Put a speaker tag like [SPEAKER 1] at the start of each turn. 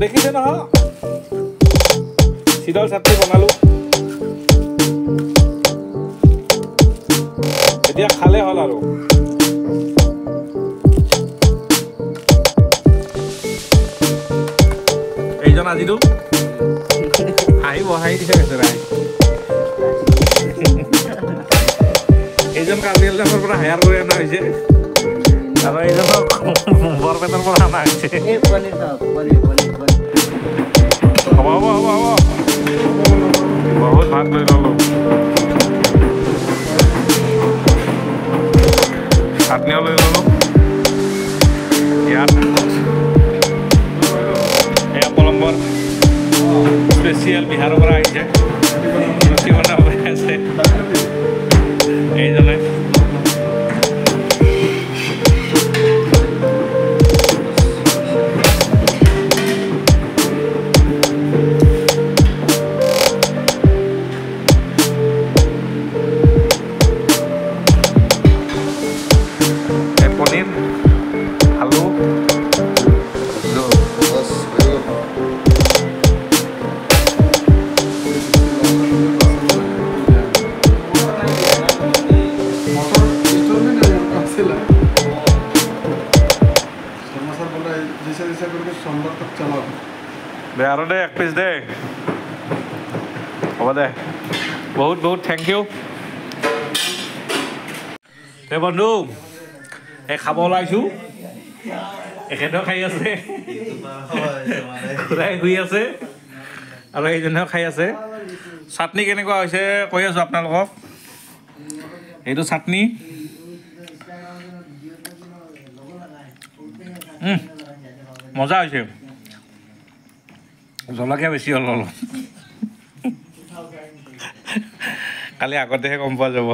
[SPEAKER 1] দেখিছে নহয় শীতল চাটনি বনালো এতিয়া খালে হ'ল আৰু এইজন আজিতো হাঁহি দিছে বেচেৰাই এইজন কাজিৰঙাৰ পৰা হায়াৰ কৰি অনা হৈছে আৰু এইজনক বৰপেটাৰ পৰা অনা হৈছে হ'ব বহুত ভাত লৈ ল'লো চাটনিও লৈ ল'লো ইয়াত এয়া পলম্বৰ স্পেচিয়েল বিহাৰৰ পৰা আহিছে ৰুটি বনাব আছে এইজনে পনীৰ আলু দে আৰু দে এক পিচ দে হ'ব দে বহুত বহুত থেংক ইউ দে বন্ধু এই খাব ওলাইছোঁ এখেতেও খাই আছে খুৰাই শুই আছে আৰু এইজনেও খাই আছে চাটনি কেনেকুৱা হৈছে কৈ আছোঁ আপোনালোকক এইটো চাটনি মজা হৈছে জলকীয়া বেছি হ'ল অলপ কালি আগতেহে গম পোৱা যাব